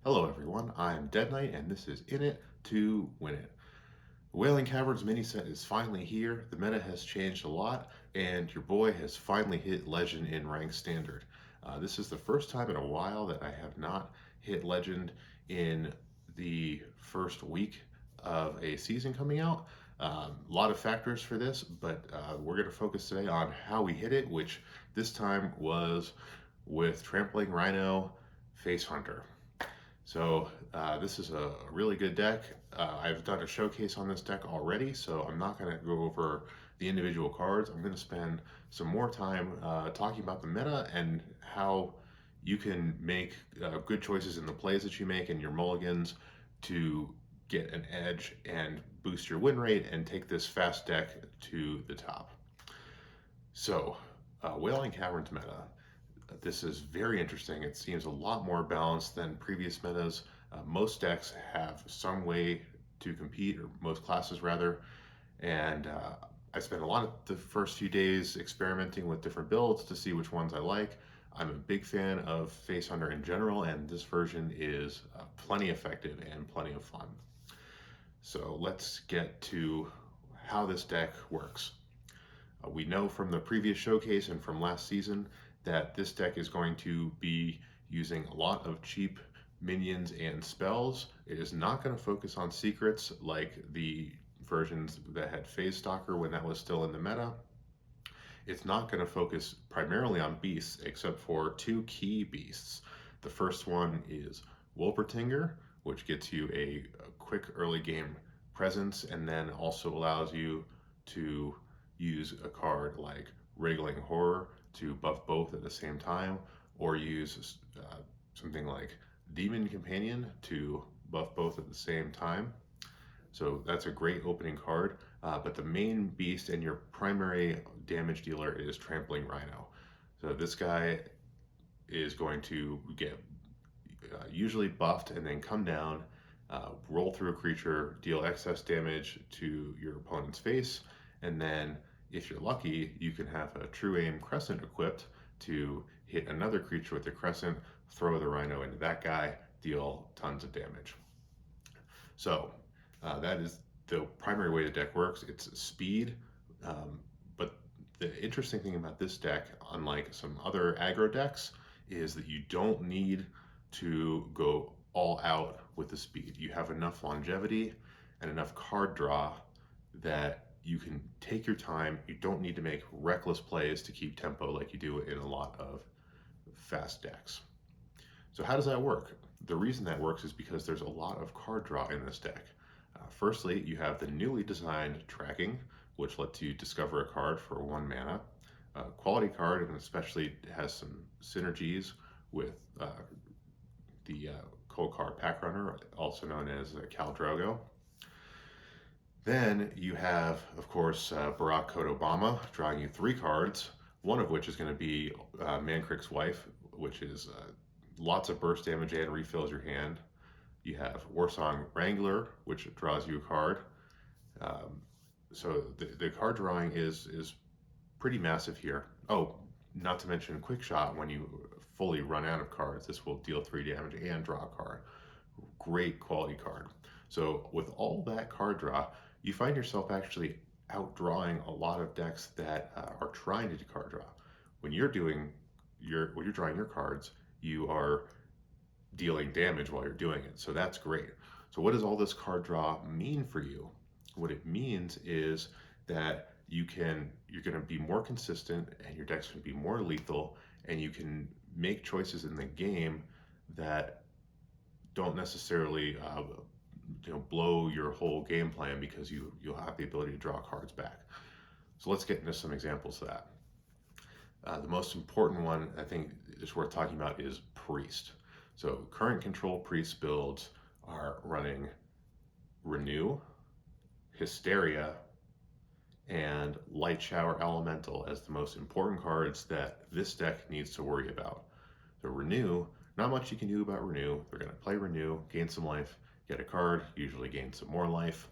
Hello everyone, I'm Dead Knight and this is In It to Win It. The Wailing Caverns mini set is finally here, the meta has changed a lot, and your boy has finally hit Legend in Rank Standard. This is the first time in a while that I have not hit Legend in the first week of a season coming out. A lot of factors for this, but we're going to focus today on how we hit it, which this time was with Trampling Rhino Face Hunter. So this is a really good deck. I've done a showcase on this deck already, so I'm not going to go over the individual cards. I'm going to spend some more time talking about the meta and how you can make good choices in the plays that you make and your mulligans to get an edge and boost your win rate and take this fast deck to the top. So, Wailing Caverns meta. This is very interesting. It seems a lot more balanced than previous metas. Most decks have some way to compete, or most classes rather, and I spent a lot of the first few days experimenting with different builds to see which ones I like. I'm a big fan of Face Hunter in general, and this version is plenty effective and plenty of fun. So let's get to how this deck works. We know from the previous showcase and from last season that this deck is going to be using a lot of cheap minions and spells. It is not going to focus on secrets like the versions that had Phase Stalker when that was still in the meta. It's not going to focus primarily on beasts except for two key beasts. The first one is Wolpertinger, which gets you a quick early game presence and then also allows you to use a card like Wriggling Horror to buff both at the same time, or use something like Demon Companion to buff both at the same time. So that's a great opening card, but the main beast and your primary damage dealer is Trampling Rhino. So this guy is going to get usually buffed and then come down, roll through a creature, deal excess damage to your opponent's face, and then if you're lucky, you can have a Trueaim Crescent equipped to hit another creature with the Crescent, throw the Rhino into that guy, deal tons of damage. So that is the primary way the deck works. It's speed, but the interesting thing about this deck, unlike some other aggro decks, is that you don't need to go all out with the speed. You have enough longevity and enough card draw that you can take your time. You don't need to make reckless plays to keep tempo like you do in a lot of fast decks. So how does that work? The reason that works is because there's a lot of card draw in this deck. Firstly, you have the newly designed tracking, which lets you discover a card for 1 mana. Quality card, and especially has some synergies with the Kolkar Pack Runner, also known as Khal Drogo. Then you have, of course, Barak Kodobane drawing you 3 cards, one of which is going to be Mankrik's Wife, which is lots of burst damage and refills your hand. You have Warsong Wrangler, which draws you a card. So the card drawing is pretty massive here. Oh, not to mention Quick Shot. When you fully run out of cards, this will deal 3 damage and draw a card. Great quality card. So with all that card draw, you find yourself actually outdrawing a lot of decks that are trying to do card draw. When you're drawing your cards, you are dealing damage while you're doing it. So that's great. So what does all this card draw mean for you? What it means is that you're going to be more consistent and your deck's going to be more lethal, and you can make choices in the game that don't necessarily blow your whole game plan because you'll have the ability to draw cards back. So let's get into some examples of that. The most important one I think is worth talking about is Priest. So current control Priest builds are running Renew, Hysteria, and Light Shower Elemental as the most important cards that this deck needs to worry about. So Renew, not much you can do about Renew. They're going to play Renew, gain some life, get a card, usually gain some more life.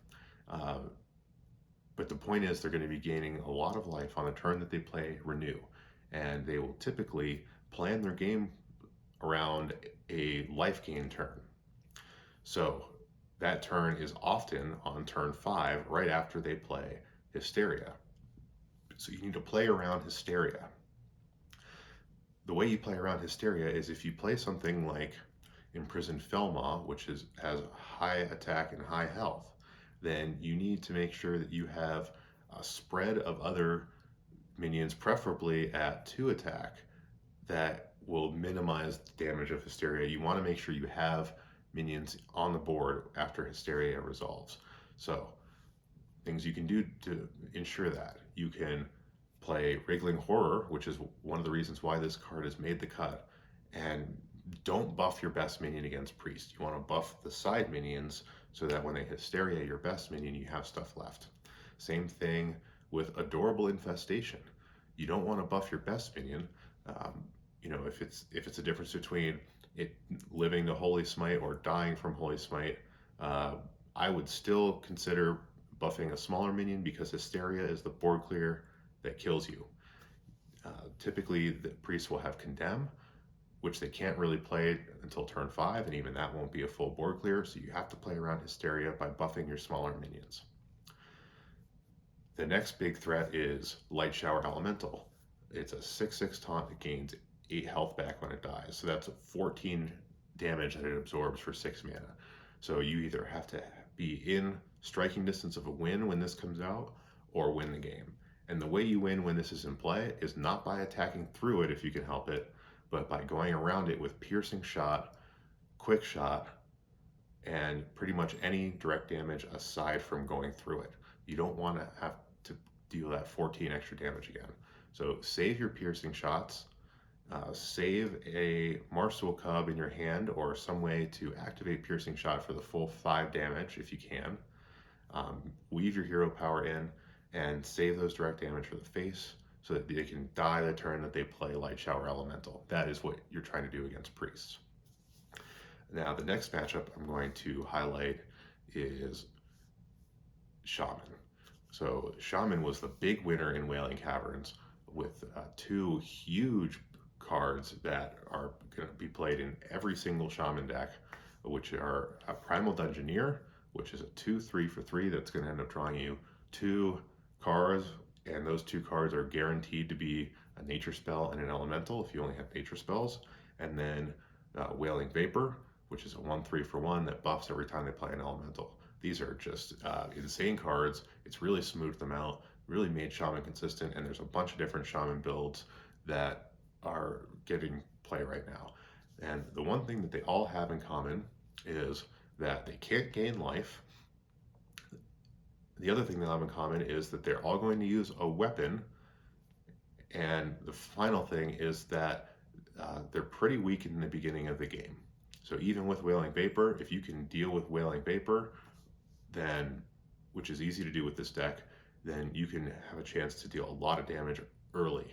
But the point is they're going to be gaining a lot of life on the turn that they play Renew. And they will typically plan their game around a life gain turn. So that turn is often on turn 5, right after they play Hysteria. So you need to play around Hysteria. The way you play around Hysteria is if you play something like Imprisoned Felmaw, which has high attack and high health, then you need to make sure that you have a spread of other minions, preferably at 2 attack, that will minimize the damage of Hysteria. You want to make sure you have minions on the board after Hysteria resolves. So things you can do to ensure that: you can play Wriggling Horror, which is one of the reasons why this card has made the cut, and don't buff your best minion against Priest. You want to buff the side minions so that when they Hysteria your best minion, you have stuff left. Same thing with Adorable Infestation. You don't want to buff your best minion. If it's a difference between it living to Holy Smite or dying from Holy Smite, I would still consider buffing a smaller minion, because Hysteria is the board clear that kills you. Typically, the priest will have Condemn, which they can't really play until turn 5, and even that won't be a full board clear, so you have to play around Hysteria by buffing your smaller minions. The next big threat is Light Shower Elemental. It's a 6/6 taunt that gains 8 health back when it dies, so that's 14 damage that it absorbs for 6 mana. So you either have to be in striking distance of a win when this comes out, or win the game. And the way you win when this is in play is not by attacking through it if you can help it, but by going around it with Piercing Shot, Quick Shot, and pretty much any direct damage aside from going through it. You don't want to have to deal that 14 extra damage again. So save your Piercing Shots, save a Marsual Cub in your hand or some way to activate Piercing Shot for the full 5 damage if you can. Weave your hero power in and save those direct damage for the face so that they can die the turn that they play Light Shower Elemental. That is what you're trying to do against priests. Now, the next matchup I'm going to highlight is Shaman. So Shaman was the big winner in Wailing Caverns with 2 huge cards that are going to be played in every single Shaman deck, which are a Primal Dungeoneer, which is a 2/3 for 3 that's going to end up drawing you 2 cards, and those 2 cards are guaranteed to be a nature spell and an elemental if you only have nature spells. And then Wailing Vapor, which is a 1/3 for 1 that buffs every time they play an elemental. These are just insane cards. It's really smoothed them out, really made Shaman consistent, and there's a bunch of different Shaman builds that are getting play right now. And the one thing that they all have in common is that they can't gain life. The other thing they have in common is that they're all going to use a weapon. And the final thing is that they're pretty weak in the beginning of the game. So even with Wailing Vapor, if you can deal with Wailing Vapor, then, which is easy to do with this deck, then you can have a chance to deal a lot of damage early.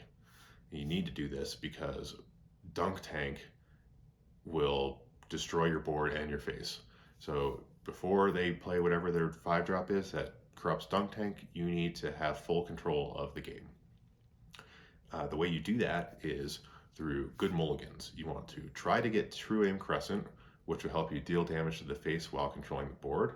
And you need to do this because Dunk Tank will destroy your board and your face. So before they play whatever their 5-drop is that corrupts Dunk Tank, you need to have full control of the game. The way you do that is through good mulligans. You want to try to get Trueaim Crescent, which will help you deal damage to the face while controlling the board.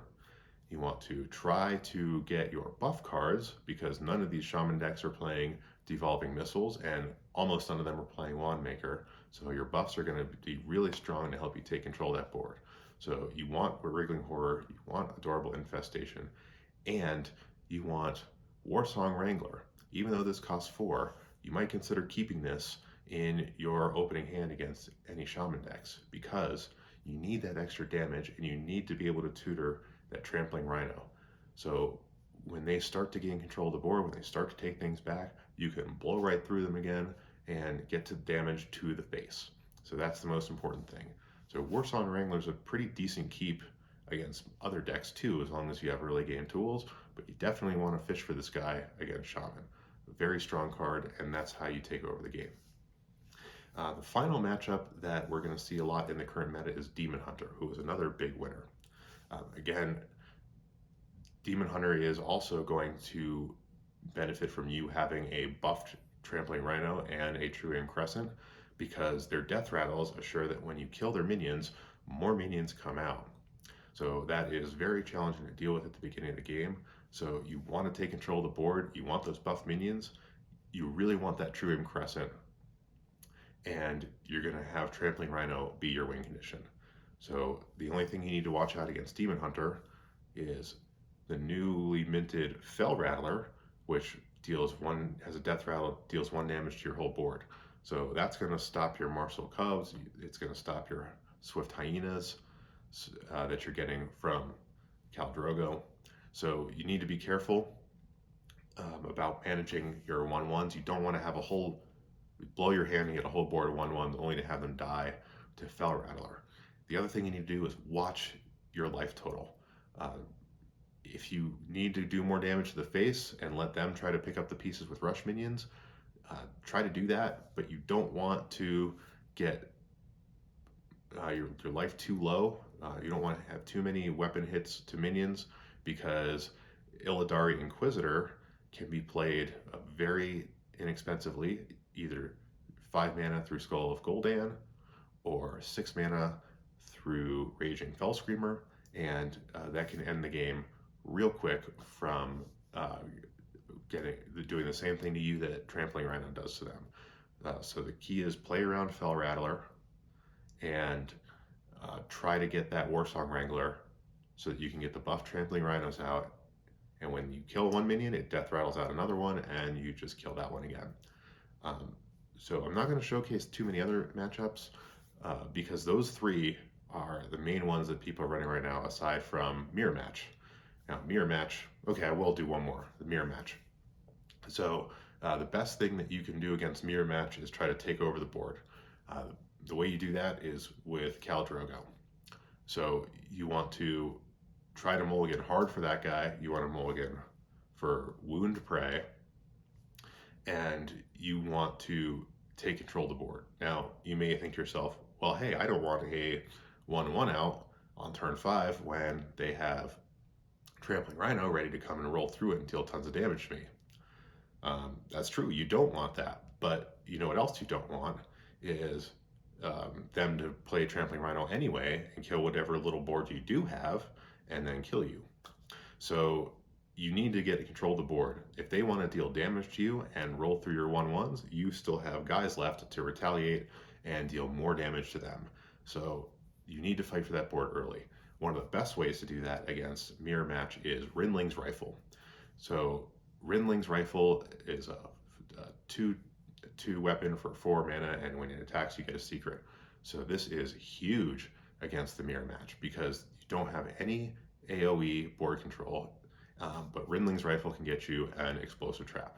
You want to try to get your buff cards, because none of these Shaman decks are playing Devolving Missiles, and almost none of them are playing Wandmaker. So your buffs are going to be really strong to help you take control of that board. So you want Wriggling Horror, you want Adorable Infestation, and you want Warsong Wrangler. Even though this costs 4, you might consider keeping this in your opening hand against any Shaman decks, because you need that extra damage and you need to be able to tutor that Trampling Rhino. So when they start to gain control of the board, when they start to take things back, you can blow right through them again and get to damage to the face. So that's the most important thing. So Warsong Wrangler is a pretty decent keep against other decks too, as long as you have early game tools, but you definitely want to fish for this guy against Shaman. A very strong card, and that's how you take over the game. The final matchup that we're going to see a lot in the current meta is Demon Hunter, who is another big winner. Again, Demon Hunter is also going to benefit from you having a buffed Trampling Rhino and a Trueaim Crescent, because their death rattles assure that when you kill their minions, more minions come out. So that is very challenging to deal with at the beginning of the game. So you want to take control of the board, you want those buff minions, you really want that Trueaim Crescent, and you're going to have Trampling Rhino be your win condition. So the only thing you need to watch out against Demon Hunter is the newly minted Fel Rattler, which has a death rattle, deals 1 damage to your whole board. So that's going to stop your Martial Cubs. It's going to stop your Swift Hyenas that you're getting from Khal Drogo. So you need to be careful about managing your 1/1s. You don't want to have blow your hand and get a whole board of 1/1s only to have them die to Fel Rattler. The other thing you need to do is watch your life total. If you need to do more damage to the face and let them try to pick up the pieces with rush minions, try to do that, but you don't want to get your life too low. You don't want to have too many weapon hits to minions, because Illidari Inquisitor can be played very inexpensively, either 5 mana through Skull of Gul'dan or 6 mana through Raging Fellscreamer, and that can end the game real quick from doing the same thing to you that Trampling Rhino does to them. So the key is play around Fel Rattler and try to get that Warsong Wrangler so that you can get the buff Trampling Rhinos out, and when you kill one minion, it death rattles out another one, and you just kill that one again. So I'm not going to showcase too many other matchups because those 3 are the main ones that people are running right now, aside from Mirror Match. Now, Mirror Match, okay, I will do one more, the Mirror Match. So the best thing that you can do against Mirror Match is try to take over the board. The way you do that is with Khal Drogo. So you want to try to mulligan hard for that guy. You want to mulligan for Wound Prey, and you want to take control of the board. Now, you may think to yourself, well, hey, I don't want a 1/1 out on turn 5 when they have Trampling Rhino ready to come and roll through it and deal tons of damage to me. That's true, you don't want that, but you know what else you don't want is them to play Trampling Rhino anyway and kill whatever little board you do have and then kill you. So you need to get control of the board. If they want to deal damage to you and roll through your 1/1s, you still have guys left to retaliate and deal more damage to them. So you need to fight for that board early. One of the best ways to do that against Mirror Match is Rinling's Rifle. So Rinling's Rifle is a 2 weapon for 4 mana, and when it attacks you get a secret. So this is huge against the Mirror Match because you don't have any AoE board control, but Rinling's Rifle can get you an Explosive Trap.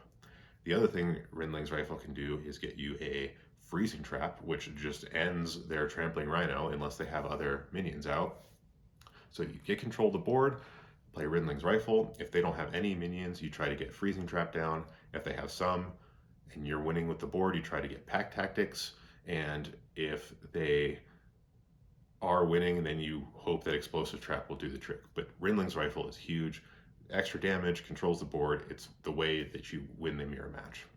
The other thing Rinling's Rifle can do is get you a Freezing Trap, which just ends their Trampling Rhino unless they have other minions out. So you get control of the board, play Rinling's Rifle. If they don't have any minions, you try to get Freezing Trap down. If they have some and you're winning with the board, you try to get Pack Tactics. And if they are winning, then you hope that Explosive Trap will do the trick. But Rinling's Rifle is huge. Extra damage, controls the board. It's the way that you win the Mirror Match.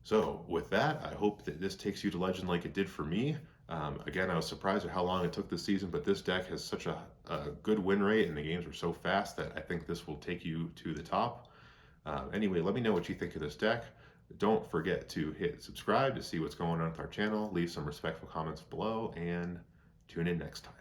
So with that, I hope that this takes you to Legend like it did for me. Again, I was surprised at how long it took this season, but this deck has such a good win rate and the games are so fast that I think this will take you to the top. Anyway, let me know what you think of this deck. Don't forget to hit subscribe to see what's going on with our channel. Leave some respectful comments below and tune in next time.